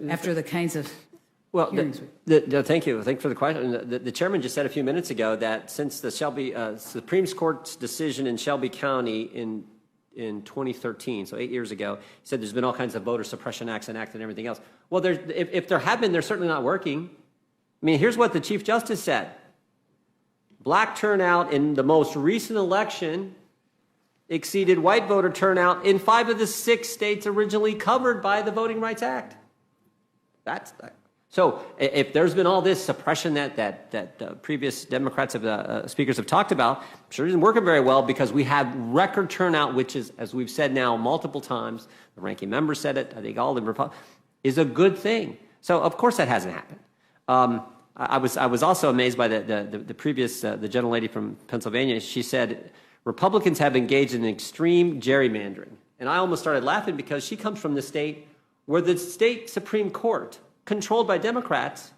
after the kinds of Well, hearings. thank you. Thank you for the question. The chairman just said a few minutes ago that since the Supreme Court's decision in Shelby County in 2013, so 8 years ago, he said there's been all kinds of voter suppression acts enacted and everything else. Well, if there have been, they're certainly not working. I mean, here's what the Chief Justice said. Black turnout in the most recent election exceeded white voter turnout in 5 of the 6 states originally covered by the Voting Rights Act. So if there's been all this suppression that previous Democrats speakers have talked about, I'm sure it isn't working very well because we have record turnout, which is, as we've said now multiple times, the ranking member said it, I think all the Republicans, is a good thing. So of course that hasn't happened. I was also amazed by the previous, the gentlelady from Pennsylvania. She said, Republicans have engaged in extreme gerrymandering. And I almost started laughing because she comes from the state where the state Supreme Court, controlled by Democrats,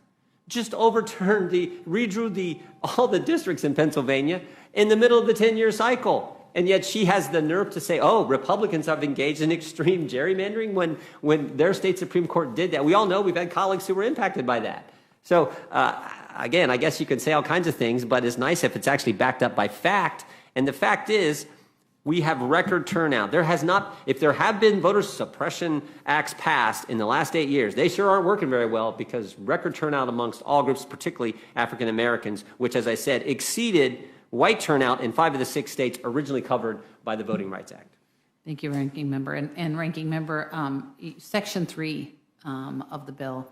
just redrew all the districts in Pennsylvania in the middle of the 10-year cycle. And yet she has the nerve to say, oh, Republicans have engaged in extreme gerrymandering when their state Supreme Court did that. We all know we've had colleagues who were impacted by that. So, again, I guess you could say all kinds of things, but it's nice if it's actually backed up by fact. And the fact is, we have record turnout. If there have been voter suppression acts passed in the last 8 years, they sure aren't working very well because record turnout amongst all groups, particularly African Americans, which, as I said, exceeded white turnout in 5 of the 6 states originally covered by the Voting Rights Act. Thank you, Ranking Member. And Ranking Member, Section 3 of the bill,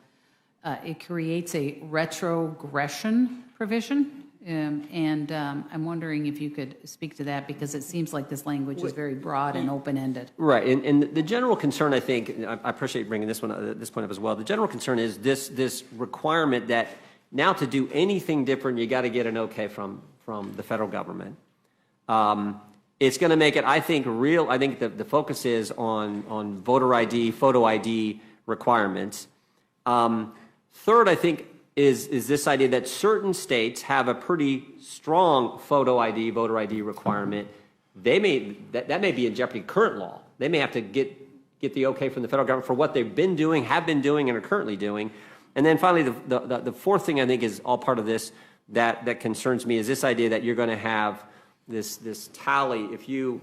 it creates a retrogression provision. I'm wondering if you could speak to that because it seems like this language is very broad and open-ended. Right, and the general concern, I think, I appreciate bringing this point up as well. The general concern is this requirement that now to do anything different, you got to get an okay from the federal government. It's going to make it, I think, real. I think the focus is on voter ID, photo ID requirements. Third, I think, is this idea that certain states have a pretty strong photo ID, voter ID requirement. That may be in jeopardy current law. They may have to get the okay from the federal government for what they've been doing, have been doing, and are currently doing. And then finally, the fourth thing I think is all part of this that concerns me is this idea that you're going to have this tally. If you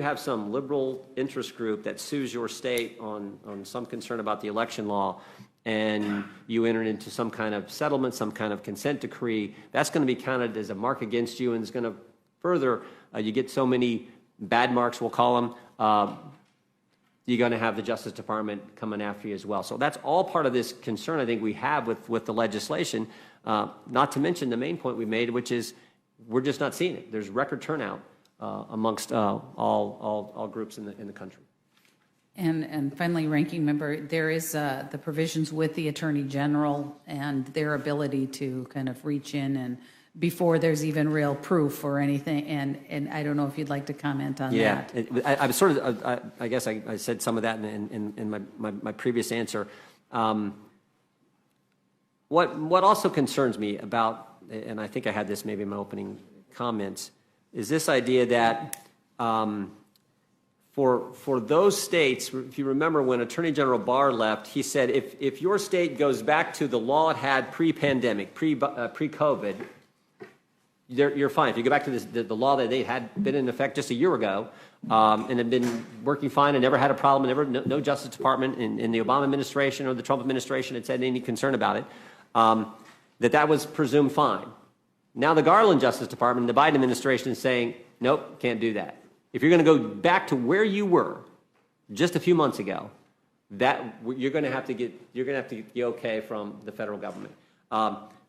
have some liberal interest group that sues your state on some concern about the election law, and you enter into some kind of settlement, some kind of consent decree, that's going to be counted as a mark against you, and it's going to further, you get so many bad marks, we'll call them, you're going to have the Justice Department coming after you as well. So that's all part of this concern I think we have with the legislation, not to mention the main point we made, which is we're just not seeing it. There's record turnout amongst all groups in the country. And finally, Ranking Member, there is the provisions with the Attorney General and their ability to kind of reach in and before there's even real proof or anything. And I don't know if you'd like to comment on that. Yeah, I was sort of, I guess I said some of that in my previous answer. What also concerns me about, and I think I had this maybe in my opening comments, is this idea that for those states, if you remember when Attorney General Barr left, he said if your state goes back to the law it had pre-pandemic, pre-COVID, you're fine. If you go back to the law that they had been in effect just a year ago and had been working fine and never had a problem, no Justice Department in the Obama administration or the Trump administration had said any concern about it, that was presumed fine. Now the Garland Justice Department, the Biden administration is saying, nope, can't do that. If you're going to go back to where you were just a few months ago, you're going to have to get the okay from the federal government.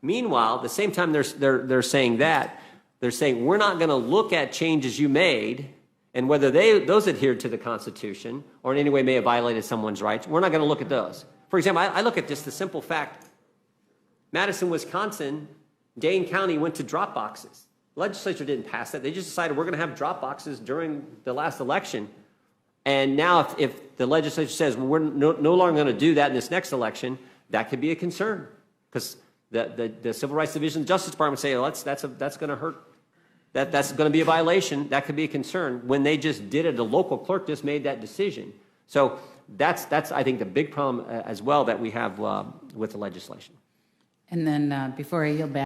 Meanwhile, the same time they're saying that, they're saying we're not going to look at changes you made and whether those adhered to the Constitution or in any way may have violated someone's rights. We're not going to look at those. For example, I look at just the simple fact: Madison, Wisconsin, Dane County went to drop boxes. The legislature didn't pass that. They just decided we're going to have drop boxes during the last election. And now if the legislature says, well, we're no longer going to do that in this next election, that could be a concern. Because the Civil Rights Division of the Justice Department say, well, that's going to hurt. That's going to be a violation. That could be a concern when they just did it. The local clerk just made that decision. So that's I think, the big problem as well that we have with the legislation. And then before I yield back,